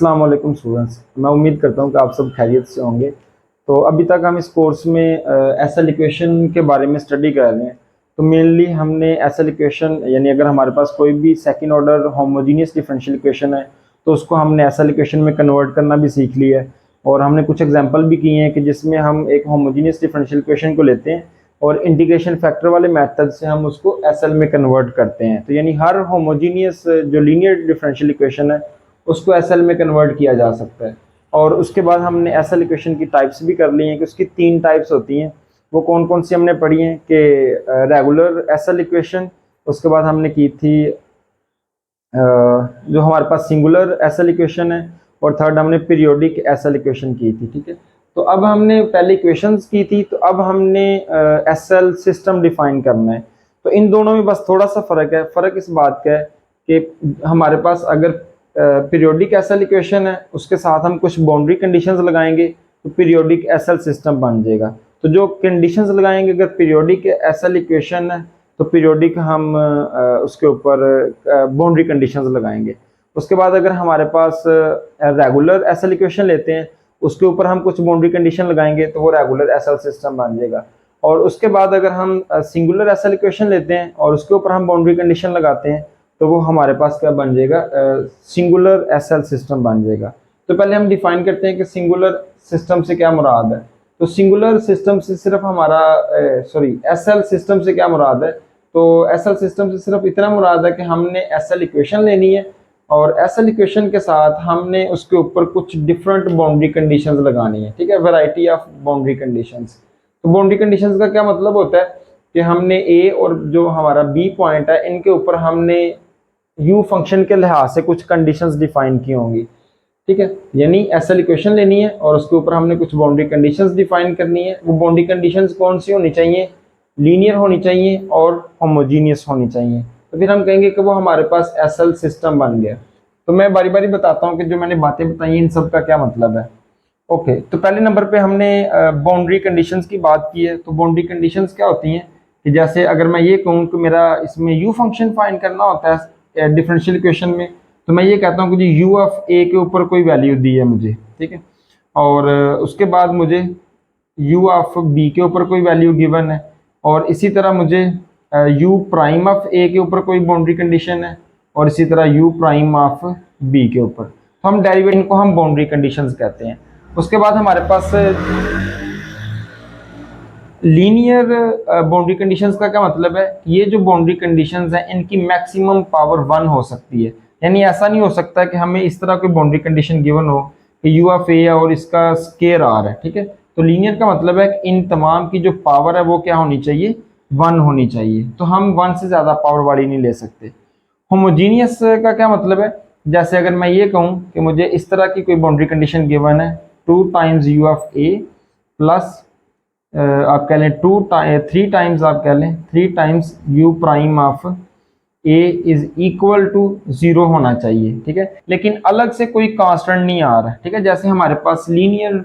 अस्सलाम वालेकुम स्टूडेंट्स, मैं उम्मीद करता हूँ कि आप सब खैरियत से होंगे। तो अभी तक हम इस कोर्स में एसएल इक्वेशन के बारे में स्टडी कर रहे हैं। तो मेनली हमने एसएल इक्वेशन यानी अगर हमारे पास कोई भी second order homogeneous differential equation है तो उसको हमने एसएल इक्वेशन में कन्वर्ट करना भी सीख लिया है। और हमने कुछ एग्जाम्पल भी किए हैं कि जिसमें हम एक होमोजीनियस डिफरेंशियल इक्वेशन को लेते हैं और इंटीग्रेशन फैक्टर वाले मेथड से हम उसको एसएल में कन्वर्ट करते हैं। तो यानी हर होमोजीनियस जो लीनियर डिफरेंशियल इक्वेशन है उसको एसएल में कन्वर्ट किया जा सकता है। और उसके बाद हमने एसएल इक्वेशन की टाइप्स भी कर ली हैं कि उसकी 3 टाइप्स होती हैं। वो कौन कौन सी हमने पढ़ी हैं कि रेगुलर एसएल इक्वेशन, उसके बाद हमने की थी जो हमारे पास सिंगुलर एसएल इक्वेशन है, और थर्ड हमने पीरियोडिक एसएल इक्वेशन की थी। ठीक है, तो अब हमने पहले इक्वेशंस की थी, तो अब हमने एसएल सिस्टम डिफाइन करना है। तो इन दोनों में बस थोड़ा सा फ़र्क है। फ़र्क इस बात का है कि हमारे पास अगर पीरियोडिक एसएल इक्वेशन है उसके साथ हम कुछ बाउंड्री कंडीशंस लगाएंगे तो पीरियोडिक एसएल सिस्टम बन जाएगा। तो जो कंडीशंस लगाएंगे, अगर पीरियोडिक एसएल इक्वेशन है तो पीरियोडिक हम उसके ऊपर बाउंड्री कंडीशंस लगाएंगे। उसके बाद अगर हमारे पास रेगुलर एसएल इक्वेशन लेते हैं उसके ऊपर हम कुछ बाउंड्री कंडीशन लगाएंगे तो वो रेगुलर एसएल सिस्टम बन जाएगा। और उसके बाद अगर हम सिंगुलर एसएल इक्वेशन लेते हैं और उसके ऊपर हम बाउंड्री कंडीशन लगाते हैं तो वो हमारे पास क्या बन जाएगा, सिंगुलर एसएल सिस्टम बन जाएगा। तो पहले हम डिफाइन करते हैं कि सिंगुलर सिस्टम से क्या मुराद है। तो सिंगुलर सिस्टम से सिर्फ हमारा एसएल सिस्टम से क्या मुराद है, तो एसएल सिस्टम से सिर्फ इतना मुराद है कि हमने एसएल इक्वेशन लेनी है और एसएल इक्वेशन के साथ हमने उसके ऊपर कुछ डिफरेंट बाउंड्री कंडीशंस लगानी है। ठीक है, वैरायटी ऑफ बाउंड्री कंडीशंस। तो बाउंड्री कंडीशंस का क्या मतलब होता है कि हमने ए और जो हमारा बी पॉइंट है इनके ऊपर हमने यू फंक्शन के लिहाज से कुछ कंडीशंस डिफाइन की होंगी। ठीक है, यानी एसएल इक्वेशन लेनी है और उसके ऊपर हमने कुछ बाउंड्री कंडीशंस डिफाइन करनी है। वो बाउंड्री कंडीशंस कौन सी होनी चाहिए, लीनियर होनी चाहिए और होमोजीनियस होनी चाहिए। तो फिर हम कहेंगे कि वो हमारे पास एसएल सिस्टम बन गया। तो मैं बारी बारी बताता हूँ कि जो मैंने बातें बताई इन सब का क्या मतलब है। ओके, तो पहले नंबर पे हमने बाउंड्री कंडीशंस की बात की है। तो बाउंड्री कंडीशंस क्या होती हैं कि जैसे अगर मैं ये कहूँ कि मेरा इसमें यू फंक्शन फाइंड करना होता है डिफरेंशियल इक्वेशन में, तो मैं ये कहता हूँ कि जी यू ऑफ ए के ऊपर कोई वैल्यू दी है मुझे। ठीक है, और उसके बाद मुझे यू ऑफ बी के ऊपर कोई वैल्यू गिवन है, और इसी तरह मुझे यू प्राइम ऑफ ए के ऊपर कोई बाउंड्री कंडीशन है, और इसी तरह यू प्राइम ऑफ बी के ऊपर। तो हम डेरिवेटिव को हम बाउंड्री कंडीशंस कहते हैं। उसके बाद हमारे पास लीनियर बाउंड्री कंडीशंस का क्या मतलब है, ये जो बाउंड्री कंडीशंस हैं इनकी मैक्सिमम पावर 1 हो सकती है। यानी ऐसा नहीं हो सकता कि हमें इस तरह कोई बाउंड्री कंडीशन गिवन हो कि यू ऑफ ए और इसका स्केयर आर है। ठीक है, तो लीनियर का मतलब है कि इन तमाम की जो पावर है वो क्या होनी चाहिए, 1 होनी चाहिए। तो हम 1 से ज़्यादा पावर वाली नहीं ले सकते। होमोजीनियस का क्या मतलब है, जैसे अगर मैं ये कहूँ कि मुझे इस तरह की कोई बाउंड्री कंडीशन गिवन है 2 times u of a plus आप कह लें 3 टाइम्स, आप कह लें 3 times u prime of a is equal to 0 होना चाहिए। ठीक है, लेकिन अलग से कोई कांस्टेंट नहीं आ रहा है। ठीक है, जैसे हमारे पास लीनियर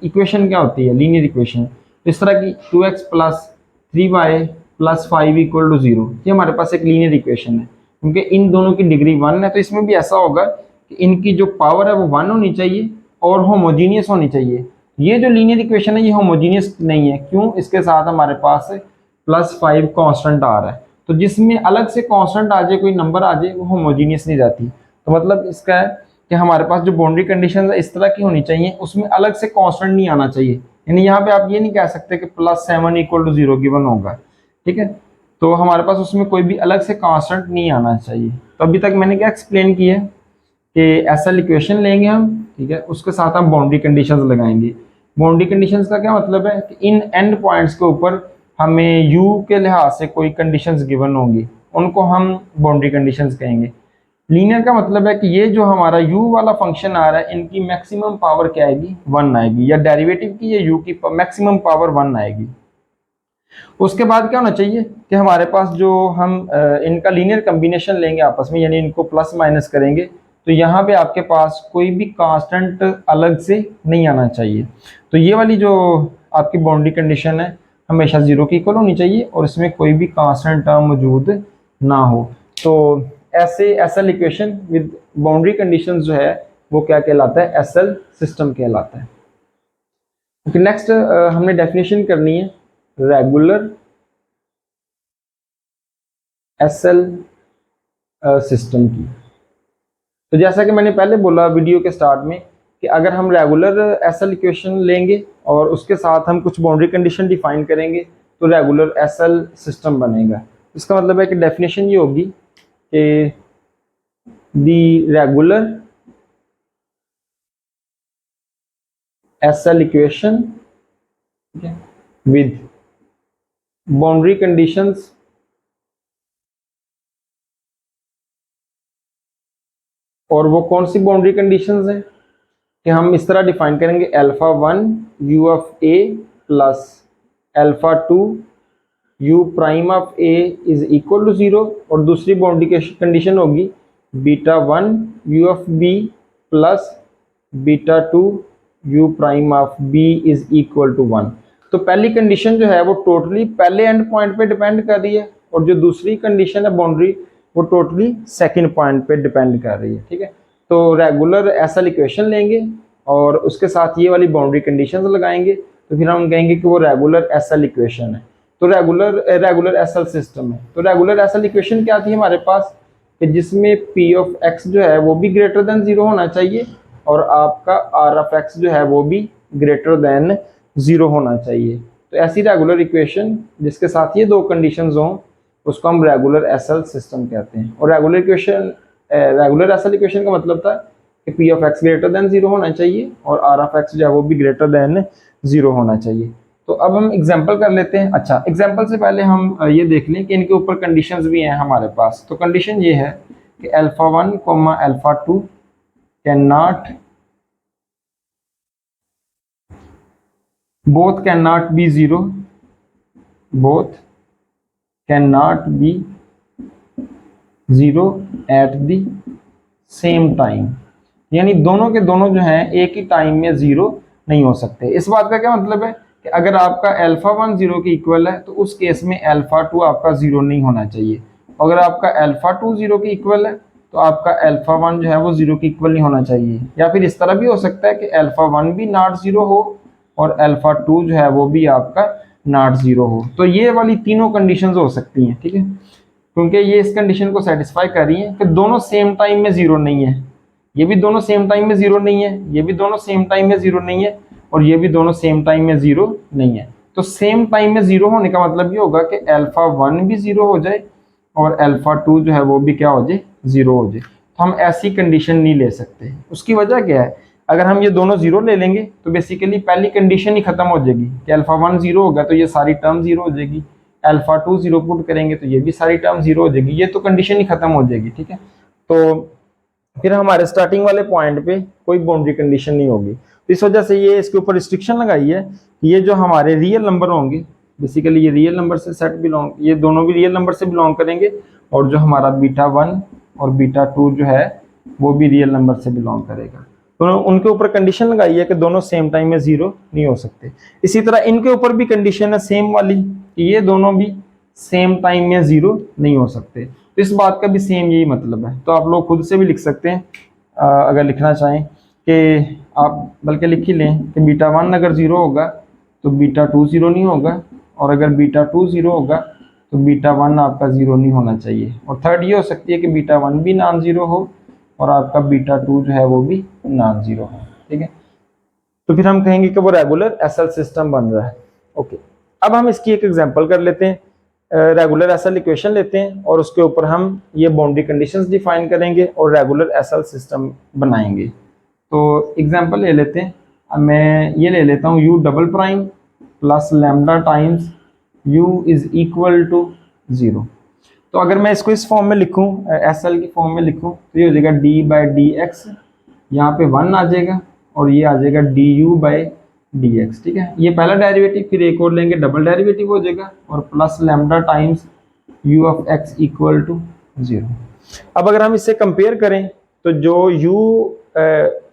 इक्वेशन क्या होती है, लीनियर इक्वेशन इस तरह की 2x plus 3y plus 5 equal to 0, ये हमारे पास एक लीनियर इक्वेशन है क्योंकि इन दोनों की डिग्री 1 है। तो इसमें भी ऐसा होगा कि इनकी जो पावर है वो 1 होनी चाहिए और होमोजीनियस होनी चाहिए। ये जो लीनियर इक्वेशन है ये होमोजीनियस नहीं है, क्यों, इसके साथ हमारे पास प्लस 5 कांस्टेंट आ रहा है। तो जिसमें अलग से कांस्टेंट आ जाए, कोई नंबर आ जाए, वो होमोजीनियस नहीं रहती। तो मतलब इसका है कि हमारे पास जो बाउंड्री कंडीशन है इस तरह की होनी चाहिए, उसमें अलग से कांस्टेंट नहीं आना चाहिए। यानी यहाँ पे आप ये नहीं कह सकते कि +7 इक्वल टू 0 गिवन होगा। ठीक है, तो हमारे पास उसमें कोई भी अलग से कांस्टेंट नहीं आना चाहिए। तो अभी तक मैंने क्या एक्सप्लेन किया है कि एसएल इक्वेशन लेंगे हम, ठीक है, उसके साथ हम बाउंड्री कंडीशंस लगाएंगे। बाउंड्री कंडीशंस का क्या मतलब है कि इन एंड पॉइंट्स के ऊपर हमें यू के लिहाज से कोई कंडीशंस गिवन होंगी, उनको हम बाउंड्री कंडीशंस कहेंगे। लीनियर का मतलब है कि ये जो हमारा u वाला फंक्शन आ रहा है इनकी मैक्सिमम पावर क्या आएगी, 1 आएगी, या डेरिवेटिव की ये u की मैक्सिमम पावर 1 आएगी। उसके बाद क्या होना चाहिए कि हमारे पास जो हम इनका लीनियर कम्बिनेशन लेंगे आपस में, यानी इनको प्लस माइनस करेंगे, तो यहाँ पे आपके पास कोई भी कांस्टेंट अलग से नहीं आना चाहिए। तो ये वाली जो आपकी बाउंड्री कंडीशन है हमेशा 0 की इक्वल होनी चाहिए और इसमें कोई भी कांस्टेंट टर्म मौजूद ना हो। तो ऐसे SL equation with boundary conditions जो है वो क्या कहलाता है, एसएल सिस्टम कहलाता है। ओके, नेक्स्ट हमने डेफिनेशन करनी है रेगुलर एसएल सिस्टम की। तो जैसा कि मैंने पहले बोला वीडियो के स्टार्ट में कि अगर हम रेगुलर एसएल इक्वेशन लेंगे और उसके साथ हम कुछ बाउंड्री कंडीशन डिफाइन करेंगे तो रेगुलर एसएल सिस्टम बनेगा। इसका मतलब है कि डेफिनेशन ये होगी कि the regular SL equation with boundary conditions और वो कौन सी बाउंड्री कंडीशंस हैं कि हम इस तरह डिफाइन करेंगे alpha 1 u of a plus alpha 2 u prime of a is equal to 0 और दूसरी बाउंड्री कंडीशन होगी beta 1 u of b plus beta 2 u prime of b is equal to 1। तो पहली कंडीशन जो है वो टोटली पहले एंड पॉइंट पे डिपेंड कर रही है और जो दूसरी कंडीशन है बाउंड्री वो टोटली सेकंड पॉइंट पे डिपेंड कर रही है। ठीक है, तो रेगुलर एसएल इक्वेशन लेंगे और उसके साथ ये वाली बाउंड्री कंडीशंस लगाएंगे तो फिर हम कहेंगे कि वो रेगुलर एसएल इक्वेशन है। तो रेगुलर एसएल सिस्टम है। तो रेगुलर एसएल इक्वेशन क्या थी हमारे पास कि जिसमें पी ऑफ एक्स जो है वो भी ग्रेटर देन 0 होना चाहिए और आपका आर ऑफ एक्स जो है वो भी ग्रेटर देन 0 होना चाहिए। तो ऐसी रेगुलर इक्वेशन जिसके साथ ये दो कंडीशंस हों उसको हम रेगुलर एसएल सिस्टम कहते हैं। और रेगुलर एसएल इक्वेशन का मतलब था कि P of x greater than 0 होना चाहिए और आर ऑफ एक्स जो है वो भी ग्रेटर देन 0 होना चाहिए। तो अब हम एग्जांपल कर लेते हैं। अच्छा, एग्जांपल से पहले हम ये देख लें कि इनके ऊपर कंडीशंस भी हैं हमारे पास। तो कंडीशन ये है कि alpha 1 comma alpha 2 can not be 0, both cannot be 0 at the same time, यानी दोनों के दोनों जो हैं एक ही टाइम में 0 नहीं हो सकते। इस बात का क्या मतलब है कि अगर आपका अल्फा 1 0 के इक्वल है तो उस केस में अल्फा 2 आपका 0 नहीं होना चाहिए। अगर आपका अल्फा 2 0 के इक्वल है तो आपका अल्फा 1 जो है वो 0 के इक्वल नहीं होना चाहिए। या फिर इस तरह भी हो सकता है कि अल्फा 1 भी नॉट 0 हो और अल्फा 2 जो है वो भी आपका नॉट 0 हो। तो ये वाली तीनों कंडीशंस हो सकती हैं। ठीक है, क्योंकि ये इस कंडीशन को सेटिस्फाई कर रही है कि दोनों सेम टाइम में 0 नहीं है, ये भी दोनों सेम टाइम में 0 नहीं है, ये भी दोनों सेम टाइम में 0 नहीं है और ये भी दोनों सेम टाइम में 0 नहीं है। तो सेम टाइम में 0 होने का मतलब ये होगा कि अल्फा 1 भी 0 हो जाए और अल्फा 2 जो है वो भी क्या हो जाए, 0 हो जाए। तो हम ऐसी कंडीशन नहीं ले सकते। उसकी वजह क्या है, अगर हम ये दोनों 0 ले लेंगे तो बेसिकली पहली कंडीशन ही खत्म हो जाएगी कि अल्फा 1 0 होगा तो ये सारी टर्म 0 हो जाएगी, अल्फा 2 0 पुट करेंगे तो ये भी सारी टर्म 0 हो जाएगी, ये तो कंडीशन ही खत्म हो जाएगी। ठीक है, तो फिर हमारे स्टार्टिंग वाले पॉइंट पे कोई बाउंड्री कंडीशन नहीं होगी। तो इस वजह से ये इसके ऊपर रिस्ट्रिक्शन लगाई है कि ये जो हमारे रियल नंबर होंगे, बेसिकली ये रियल नंबर से सेट बिलोंग, ये दोनों भी रियल नंबर से बिलोंग करेंगे और जो हमारा बीटा 1 और बीटा 2 जो है वो भी रियल नंबर से बिलोंग करेगा। तो उनके ऊपर कंडीशन लगाई है कि दोनों सेम टाइम में 0 नहीं हो सकते। इसी तरह इनके ऊपर भी कंडीशन है सेम वाली कि ये दोनों भी सेम टाइम में 0 नहीं हो सकते। तो इस बात का भी सेम यही मतलब है। तो आप लोग खुद से भी लिख सकते हैं अगर लिखना चाहें कि आप बल्कि लिख ही लें कि बीटा 1 अगर 0 होगा तो बीटा 2 0 नहीं होगा और अगर बीटा 2 0 होगा तो बीटा 1 आपका 0 नहीं होना चाहिए। और थर्ड ये हो सकती है कि बीटा 1 भी नॉन 0 हो और आपका बीटा 2 जो है वो भी नॉन 0 हो। ठीक है, तो फिर हम कहेंगे कि वो रेगुलर एसएल सिस्टम बन रहा है। ओके, अब हम इसकी एक एग्जांपल कर लेते हैं। रेगुलर एसएल इक्वेशन लेते हैं और उसके ऊपर हम ये बाउंड्री कंडीशंस डिफाइन करेंगे और रेगुलर एसएल सिस्टम बनाएंगे। तो एग्जांपल ले लेते हैं। अब मैं ये ले लेता हूँ u double prime plus lambda times u is equal to 0। तो अगर मैं इसको इस फॉर्म में लिखूं, एसएल की फॉर्म में लिखूं तो ये हो जाएगा डी बाई डी एक्स, यहाँ पे 1 आ जाएगा और ये आ जाएगा D you by D x. ठीक है, ये पहला डेरिवेटिव, फिर एक और लेंगे डबल डेरिवेटिव हो जाएगा और plus lambda times u of x equal to 0। अब अगर हम इससे कंपेयर करें तो जो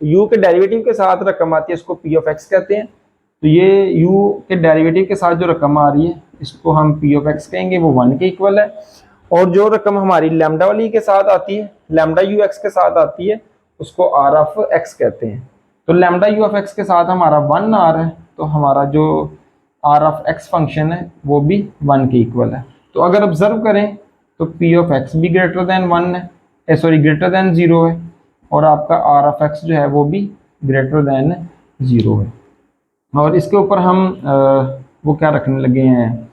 u के डेरिवेटिव के साथ रकम आती है इसको p ऑफ x कहते हैं। तो ये u के डेरिवेटिव के साथ जो रकम आ रही है इसको हम p ऑफ x कहेंगे, वो 1 के इक्वल है। और जो रकम हमारी लैम्डा वाली के साथ आती है, लैम्डा यू एक्स के साथ आती है, उसको आर ऑफ एक्स कहते हैं। तो लैम्डा यू ऑफ एक्स के साथ हमारा 1 आ रहा है, तो हमारा जो आर ऑफ एक्स फंक्शन है वो भी 1 के इक्वल है। तो अगर ऑब्जर्व करें तो पी ऑफ एक्स भी ग्रेटर देन 1 है, सॉरी ग्रेटर देन 0 है, और आपका आर ऑफ एक्स जो है वो भी ग्रेटर देन 0 है। और इसके ऊपर हम वो क्या रखने लगे हैं,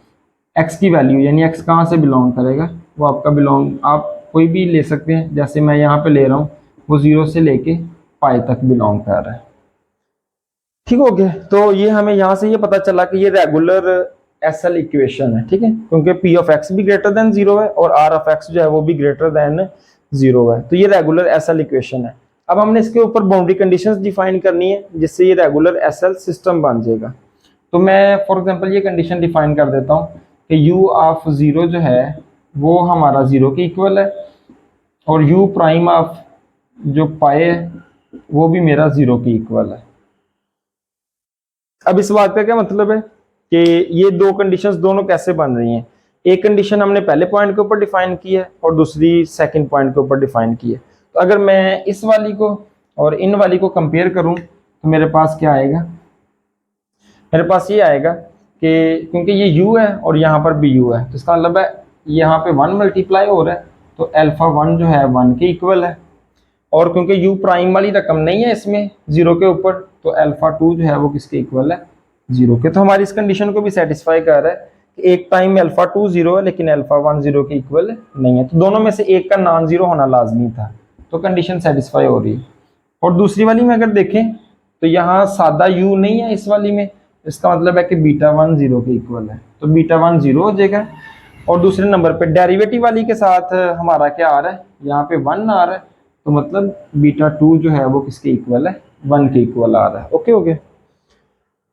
एक्स की वैल्यू, यानी एक्स कहाँ से बिलोंग करेगा, वो आपका बिलोंग आप कोई भी ले सकते हैं, जैसे मैं यहाँ पे ले रहा हूँ वो 0 से लेके पाई तक बिलोंग कर रहा है। ठीक हो गया। तो ये हमें यहाँ से ये पता चला कि ये रेगुलर एसएल इक्वेशन है, ठीक है, क्योंकि पी ऑफ एक्स भी ग्रेटर देन 0 है और आर ऑफ एक्स जो है वो भी ग्रेटर देन 0 है, तो ये रेगुलर एसएल इक्वेशन है। अब हमने इसके ऊपर बाउंड्री कंडीशंस डिफाइन करनी है जिससे ये रेगुलर एसएल सिस्टम बन जाएगा। तो मैं फॉर एग्जांपल ये कंडीशन डिफाइन कर देता हूँ कि u ऑफ 0 जो है वो हमारा 0 के इक्वल है, और u प्राइम ऑफ जो पाए है वो भी मेरा 0 के इक्वल है। अब इस बात का क्या मतलब है कि ये दो कंडीशंस दोनों कैसे बन रही हैं। एक कंडीशन हमने पहले पॉइंट के ऊपर डिफाइन की है और दूसरी सेकंड पॉइंट के ऊपर डिफाइन की है। तो अगर मैं इस वाली को और इन वाली को कंपेयर करूं तो मेरे पास क्या आएगा, मेरे पास ये आएगा कि क्योंकि ये u है और यहाँ पर भी u है, तो इसका मतलब है यहाँ पे 1 मल्टीप्लाई हो रहा है, तो अल्फा 1 जो है 1 के इक्वल है, और क्योंकि u प्राइम वाली रकम नहीं है इसमें 0 के ऊपर, तो अल्फा 2 जो है वो किसके इक्वल है, 0 के। तो हमारी इस कंडीशन को भी सेटिस्फाई कर रहा है कि एक टाइम अल्फा 2 0 है लेकिन अल्फा 1 0 के इक्वल नहीं है, तो दोनों में से एक का नॉन जीरो होना लाजमी था, तो कंडीशन सेटिस्फाई हो रही है। और दूसरी वाली में अगर देखें तो यहाँ सादा u नहीं है इस वाली में, इसका मतलब है कि बीटा 1 0 के इक्वल है, तो बीटा 1 0 हो जाएगा। और दूसरे नंबर पे डेरिवेटिव वाली के साथ हमारा क्या आ रहा है, यहाँ पे 1 आ रहा है, तो मतलब बीटा 2 जो है वो किसके इक्वल है, 1 के इक्वल आ रहा है। ओके ओके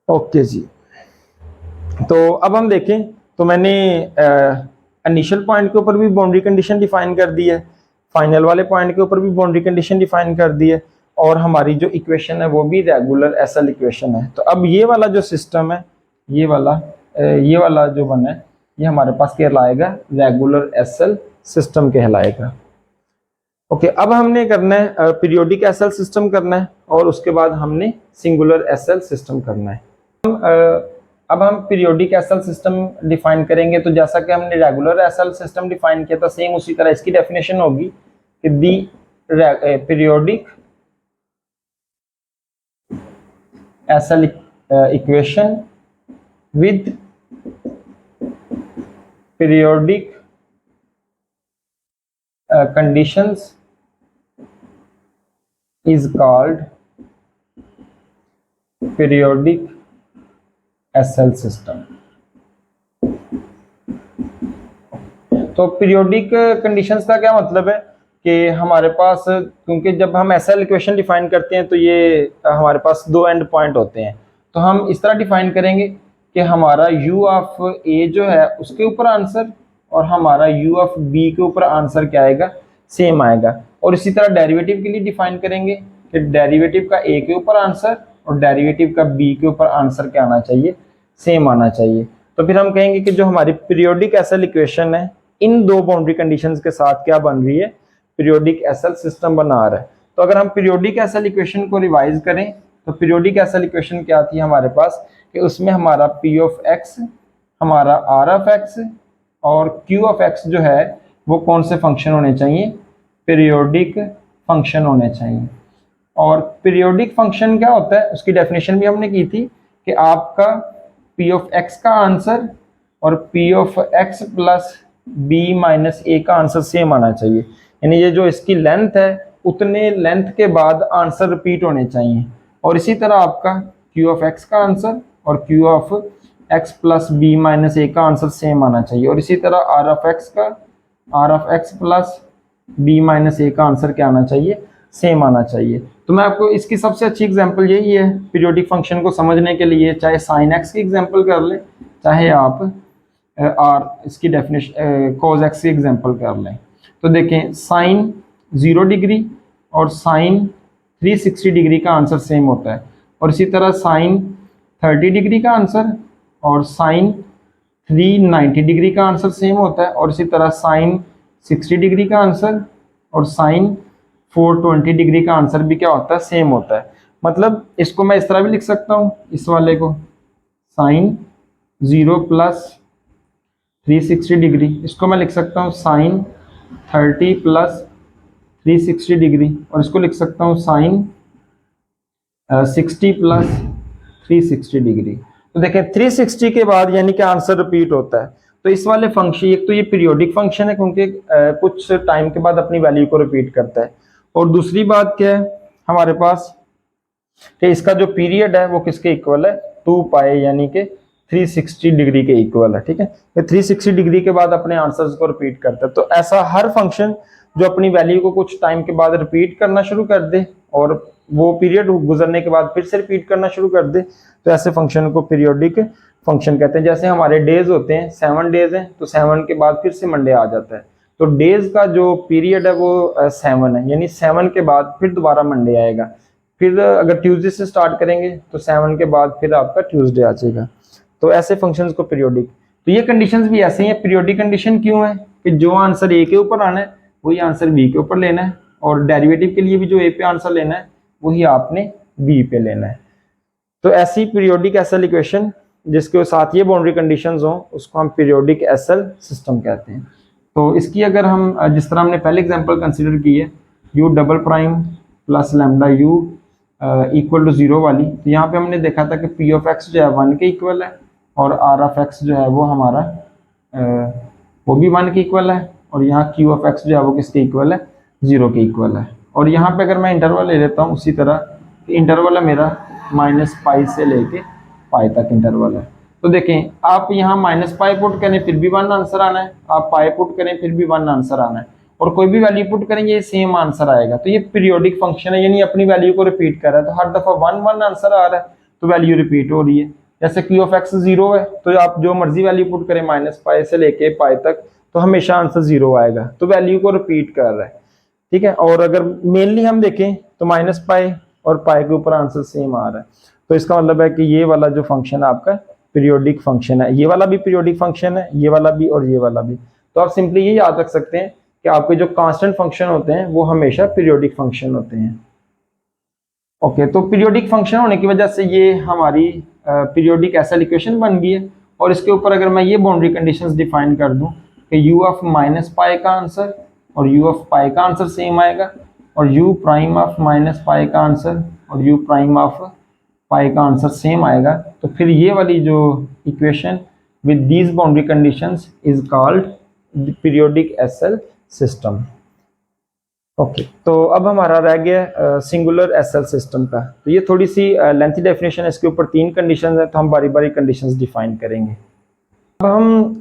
ओके जी। तो अब हम देखें तो मैंने इनिशियल पॉइंट के ऊपर भी बाउंड्री कंडीशन डिफाइन कर दी है, फाइनल वाले पॉइंट के ऊपर भी बाउंड्री कंडीशन डिफाइन कर दी है, और हमारी जो इक्वेशन है वो भी रेगुलर एसएल इक्वेशन है। तो अब ये वाला जो सिस्टम है, ये वाला जो बना है, ये हमारे पास कहलाएगा रेगुलर एसएल सिस्टम कहलाएगा। ओके, अब हमने करना है पीरियोडिक एसएल सिस्टम करना है, और उसके बाद हमने सिंगुलर एसएल सिस्टम करना है। अब हम पीरियोडिक एसएल सिस्टम डिफाइन करेंगे, तो जैसा कि हमने रेगुलर एसएल सिस्टम डिफाइन किया था, सेम उसी तरह इसकी डेफिनेशन होगी कि the periodic SL equation with periodic conditions is called periodic SL system। तो पीरियोडिक कंडीशंस का क्या मतलब है कि हमारे पास, क्योंकि जब हम एसएल इक्वेशन डिफाइन करते हैं तो ये हमारे पास दो एंड पॉइंट होते हैं, तो हम इस तरह डिफाइन करेंगे कि हमारा u ऑफ a जो है उसके ऊपर आंसर और हमारा u ऑफ b के ऊपर आंसर क्या आएगा, सेम आएगा। और इसी तरह डेरिवेटिव के लिए डिफाइन करेंगे कि डेरिवेटिव का a के ऊपर आंसर और डेरिवेटिव का b के ऊपर आंसर क्या आना चाहिए, सेम आना चाहिए। तो फिर हम कहेंगे कि जो हमारी पीरियोडिक एसएल इक्वेशन है इन दो बाउंड्री कंडीशंस के साथ क्या बन रही है, पीरियोडिक एसएल सिस्टम बना रहा है। तो अगर हम पीरियोडिक एसएल इक्वेशन को रिवाइज करें तो पीरियोडिक एसएल इक्वेशन क्या थी हमारे पास कि उसमें हमारा p ऑफ x, हमारा r ऑफ x और q ऑफ x जो है वो कौन से फंक्शन होने चाहिए, पीरियोडिक फंक्शन होने चाहिए। और पीरियोडिक फंक्शन क्या होता है उसकी डेफिनेशन भी हमने की थी कि आपका p ऑफ x का आंसर और p of x plus b minus a का आंसर सेम आना चाहिए, यानी ये जो इसकी लेंथ है उतने लेंथ के बाद आंसर रिपीट होने चाहिए। और इसी तरह आपका q ऑफ x का आंसर और q of x plus b minus a का आंसर सेम आना चाहिए, और इसी तरह r ऑफ x का r of x plus b minus a का आंसर क्या आना चाहिए, सेम आना चाहिए। तो मैं आपको इसकी सबसे अच्छी एग्जांपल यही है पीरियोडिक फंक्शन को समझने के लिए, चाहे साइन x की एग्जांपल कर लें, चाहे आप इसकी डेफिनेशन कॉज x की एग्जांपल कर लें। तो देखें साइन 0 डिग्री और साइन 360 डिग्री का आंसर सेम होता है, और इसी तरह साइन 30 डिग्री का आंसर और साइन 390 डिग्री का आंसर सेम होता है, और इसी तरह साइन 60 डिग्री का आंसर और साइन 420 डिग्री का आंसर भी क्या होता है, सेम होता है। मतलब इसको मैं इस तरह भी लिख सकता हूँ, इस वाले को साइन 0 प्लस 360 डिग्री, इसको मैं लिख सकता हूँ साइन 30 प्लस 360 डिग्री, और इसको लिख सकता हूँ साइन 60 प्लस 360 डिग्री। तो देखें 360 के बाद यानी कि आंसर रिपीट होता है। तो इस वाले फंक्शन, एक तो ये पीरियोडिक फंक्शन है क्योंकि कुछ टाइम के बाद अपनी वैल्यू को रिपीट करता है, और दूसरी बात क्या है हमारे पास कि इसका जो पीरियड है वो किसके इक्वल है, 2 पाई यानी कि 360 डिग्री के इक्वल है। ठीक है, ये 360 डिग्री के बाद अपने आंसर्स को रिपीट करता है। तो ऐसा हर फंक्शन जो अपनी वैल्यू को कुछ टाइम के बाद रिपीट करना शुरू कर दे और वो पीरियड गुजरने के बाद फिर से रिपीट करना शुरू कर दे, तो ऐसे फंक्शन को पीरियोडिक फंक्शन कहते हैं। जैसे हमारे डेज होते हैं, 7 डेज हैं, तो 7 के बाद फिर से मंडे आ जाता है, तो डेज का जो पीरियड है वो 7 है, यानी 7 के बाद फिर दोबारा मंडे आएगा। फिर अगर ट्यूसडे से स्टार्ट करेंगे तो 7 के बाद फिर आपका ट्यूसडे आ जाएगा। तो ऐसे फंक्शंस को पीरियोडिक, तो ये कंडीशंस भी ऐसे ही हैं। पीरियोडिक कंडीशन क्यों है कि जो आंसर ए के ऊपर आना है वही आंसर बी के ऊपर लेना है, और डेरिवेटिव के लिए भी जो ए पे आंसर लेना है वही आपने बी पे लेना है। तो ऐसी पीरियोडिक एसएल इक्वेशन जिसके साथ ये बाउंड्री कंडीशंस हो उसको हम पीरियोडिक एसएल सिस्टम कहते हैं। तो इसकी अगर हम जिस तरह हमने पहले एग्जांपल कंसीडर की है u double prime plus lambda u equal to 0 वाली, तो यहाँ पे हमने देखा था कि पी ऑफ एक्स जो है 1 के इक्वल है और आर ऑफ एक्स जो है वो हमारा वो भी 1 के इक्वल है, और यहाँ क्यू ऑफ एक्स जो है वो किसके इक्वल है, 0 के इक्वल है। और यहाँ पे अगर मैं इंटरवल ले लेता हूँ उसी तरह इंटरवल है मेरा -पाई से लेके पाई तक इंटरवल है। तो देखें आप यहाँ -पाई पुट करें फिर भी 1 आंसर आना है, आप पाई पुट करें फिर भी 1 आंसर आना है, और कोई भी वैल्यू पुट करेंगे ये सेम आंसर आएगा। तो ये पीरियोडिक फंक्शन है, यानी अपनी वैल्यू को रिपीट कर रहा है, तो हर दफा 1 आंसर आ रहा है तो वैल्यू रिपीट हो रही है। जैसे क्यू ऑफ एक्स 0 है तो आप जो मर्जी वैल्यू पुट करें -पाई से लेके पाई तक तो हमेशा आंसर 0 आएगा, तो वैल्यू को रिपीट कर रहा है। ठीक है, और अगर मेनली हम देखें तो -पाई और पाई के ऊपर आंसर सेम आ रहा है, तो इसका मतलब है कि ये वाला जो फंक्शन है आपका पीरियोडिक फंक्शन है, ये वाला भी पीरियोडिक फंक्शन है, ये वाला भी और ये वाला भी। तो आप सिंपली ये याद रख सकते हैं कि आपके जो कांस्टेंट फंक्शन होते हैं वो हमेशा पीरियोडिक फंक्शन होते हैं। ओके, तो पीरियोडिक फंक्शन होने की वजह से ये हमारी पीरियोडिक एसएल इक्वेशन बन गई है, और इसके ऊपर अगर मैं ये बाउंड्री कंडीशंस डिफाइन कर दूं कि u ऑफ -पाई का आंसर और u ऑफ पाई का आंसर सेम आएगा, और u प्राइम ऑफ -पाई का आंसर और u प्राइम ऑफ पाई का आंसर सेम आएगा, तो फिर ये वाली जो equation with these boundary conditions is called periodic SL system. Okay, तो अब हमारा रह गया सिंगुलर एसएल सिस्टम का। तो ये थोड़ी सी लेंथी डेफिनेशन है, इसके ऊपर 3 कंडीशंस हैं, तो हम बारी बारी कंडीशंस डिफाइन करेंगे। अब हम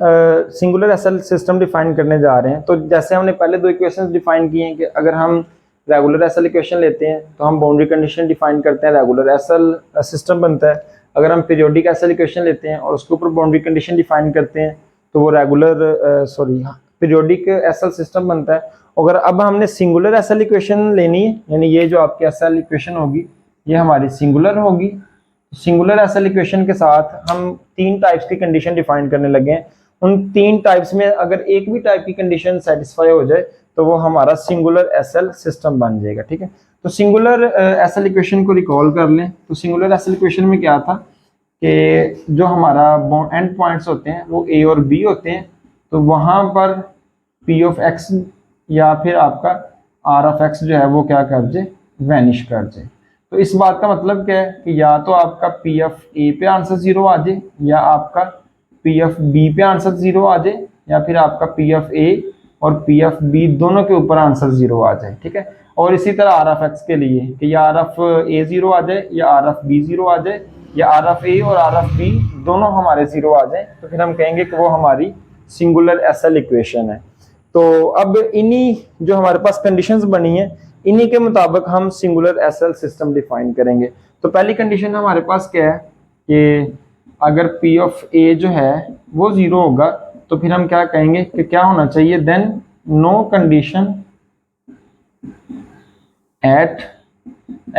सिंगुलर एसएल सिस्टम डिफाइन करने जा रहे हैं। तो जैसे हमने पहले 2 इक्वेशंस डिफाइन किए हैं कि अगर हम रेगुलर एसएल इक्वेशन लेते हैं तो हम बाउंड्री कंडीशन डिफाइन करते हैं, रेगुलर एसएल सिस्टम बनता है। अगर हम पीरियोडिक एसएल इक्वेशन लेते हैं और उसके ऊपर बाउंड्री कंडीशन डिफाइन करते हैं तो वो पीरियोडिक एसएल सिस्टम बनता है। अगर अब हमने सिंगुलर एसएल इक्वेशन लेनी है, यानी ये जो आपकी एसएल इक्वेशन होगी ये हमारी सिंगुलर होगी। सिंगुलर एसएल इक्वेशन के साथ हम 3 टाइप्स की कंडीशन डिफाइन करने लगे हैं। उन 3 टाइप्स में अगर एक भी टाइप की कंडीशन सेटिस्फाई हो जाए तो वो हमारा सिंगुलर एसएल सिस्टम बन जाएगा। ठीक है, तो सिंगुलर एसएल इक्वेशन को रिकॉल कर लें। तो सिंगुलर एसएल इक्वेशन में क्या था कि जो हमारा एंड पॉइंट्स होते हैं वो ए और बी होते हैं, तो वहां पर पी ऑफ एक्स या फिर आपका आर ऑफ एक्स जो है वो क्या कर जाए, वैनिश कर जाए। तो इस बात का मतलब क्या है कि या तो आपका पी ऑफ ए पे आंसर 0 आ जाए, या आपका पी ऑफ बी पे आंसर 0 आ जाए, या फिर आपका पी ऑफ ए और पी ऑफ बी दोनों के ऊपर आंसर 0 आ जाए। ठीक है, और इसी तरह आर ऑफ एक्स के लिए कि या आर ऑफ ए 0 आ जाए, या आर ऑफ बी 0 आ जाए, या आर ऑफ ए और आर ऑफ बी दोनों हमारे 0 आ जाए, तो फिर हम कहेंगे कि वो हमारी सिंगुलर एसएल इक्वेशन है। तो अब इन्हीं जो हमारे पास कंडीशंस बनी है इन्हीं के मुताबिक हम सिंगुलर एसएल सिस्टम डिफाइन करेंगे। तो पहली कंडीशन हमारे पास क्या है कि अगर पी ऑफ ए जो है वो 0 होगा तो फिर हम क्या कहेंगे कि क्या होना चाहिए, then no condition at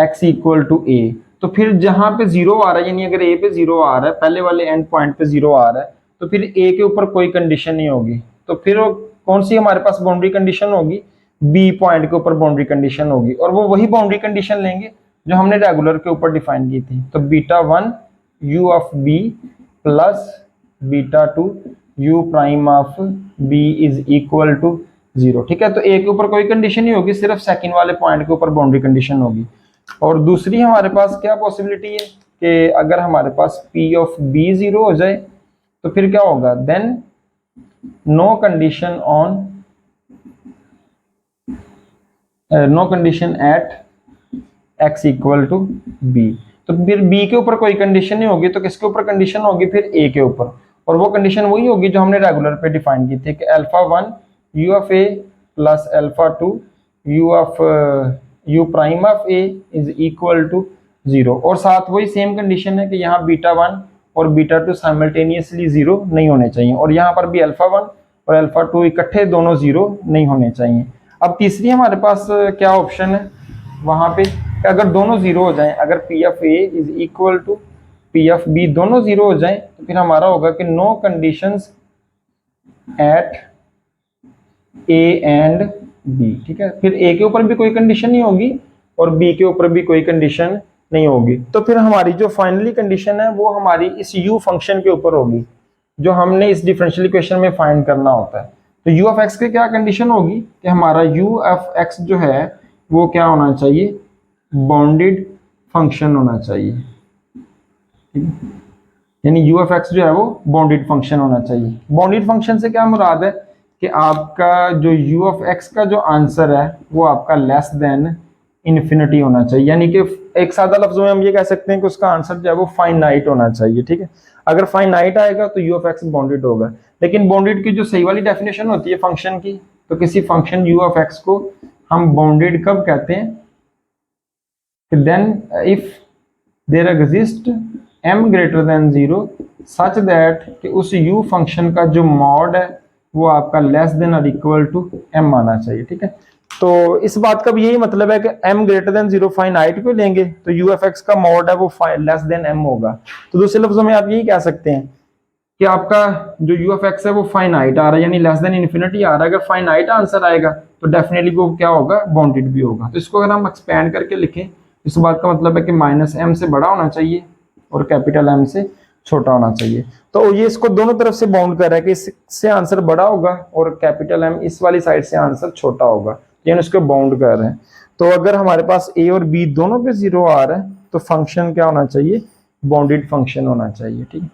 X equal to A. तो फिर जहां पे 0 आ रहा है, यानी अगर ए पे 0 आ रहा है, पहले वाले एंड पॉइंट पे 0 आ रहा है, तो फिर ए के ऊपर कोई कंडीशन नहीं होगी। तो फिर वो कौन सी हमारे पास बाउंड्री कंडीशन होगी, बी पॉइंट के ऊपर बाउंड्री कंडीशन होगी, और वो वही बाउंड्री कंडीशन लेंगे जो हमने रेगुलर के ऊपर डिफाइन की थी। तो beta 1 u of b plus beta 2 u prime of b is equal to 0। ठीक है, तो ए के ऊपर कोई कंडीशन नहीं होगी, सिर्फ सेकंड वाले पॉइंट के ऊपर बाउंड्री कंडीशन होगी। और दूसरी हमारे पास क्या पॉसिबिलिटी है कि अगर हमारे पास p ऑफ b 0 हो जाए तो फिर क्या होगा, then no condition at x equal to b। तो फिर b के ऊपर कोई कंडीशन नहीं होगी, तो किसके ऊपर कंडीशन होगी, फिर a के ऊपर। और वो कंडीशन वही होगी जो हमने रेगुलर पे डिफाइन की थी कि alpha 1 u of a plus alpha 2 u prime of a is equal to 0। और साथ वही सेम कंडीशन है कि यहाँ बीटा 1 और बीटा 2 साइमल्टेनियसली 0 नहीं होने चाहिए, और यहाँ पर भी अल्फा 1 और अल्फा 2 इकट्ठे दोनों 0 नहीं होने चाहिए। अब तीसरी हमारे पास क्या ऑप्शन है वहां पे, अगर दोनों 0 हो जाएं, अगर p of a is equal to p of b दोनों 0 हो जाएं, तो फिर हमारा होगा कि no conditions at a and b. ठीक है, फिर ए के ऊपर भी कोई कंडीशन नहीं होगी और बी के ऊपर भी कोई कंडीशन नहीं होगी। तो फिर हमारी जो फाइनली कंडीशन है वो हमारी इस u फंक्शन के ऊपर होगी जो हमने इस डिफरेंशियल इक्वेशन में फाइंड करना होता है। तो u ऑफ x की क्या कंडीशन होगी कि हमारा u ऑफ x जो है वो क्या होना चाहिए, बाउंडेड फंक्शन होना चाहिए। यानी u ऑफ x जो है वो बाउंडेड फंक्शन होना चाहिए। बाउंडेड फंक्शन से क्या मुराद है कि आपका जो u ऑफ x का जो आंसर है वो आपका लेस देन इन्फिनिटी होना चाहिए। यानी कि एक सादा लफ्जों में हम ये कह सकते हैं कि उसका आंसर जो है वो फाइनाइट होना चाहिए। ठीक है, अगर फाइनाइट आएगा तो u ऑफ x बाउंडेड होगा। लेकिन बाउंडेड की जो सही वाली डेफिनेशन होती है फंक्शन की, तो किसी फंक्शन u ऑफ x को हम बाउंडेड कब कहते हैं, then if there exist m greater than 0 such that कि उस u फंक्शन का जो मॉड है वो आपका लेस देन और इक्वल टू m आना चाहिए। ठीक है, तो इस बात का भी यही मतलब है कि m ग्रेटर देन 0 फाइनाइट को लेंगे तो u ऑफ x का मॉड है वो लेस देन m होगा। तो दूसरे लफ्जों में आप यही कह सकते हैं कि आपका जो u ऑफ x है वो फाइनाइट आ रहा है, यानी लेस देन इन्फिनिटी आ रहा है। अगर फाइनाइट आंसर आएगा तो डेफिनेटली वो क्या होगा, बाउंडेड भी होगा। तो इसको अगर हम एक्सपेंड करके लिखें, इस बात का मतलब है कि माइनस m से बड़ा होना चाहिए और कैपिटल M से छोटा होना चाहिए। तो ये इसको दोनों तरफ से बाउंड कर रहा है कि इससे आंसर बड़ा होगा और कैपिटल M इस वाली साइड से आंसर छोटा होगा, यानी उसको बाउंड कर रहे हैं। तो अगर हमारे पास a और b दोनों पे 0 आ रहा है तो फंक्शन क्या होना चाहिए, बाउंडेड फंक्शन होना चाहिए। ठीक है।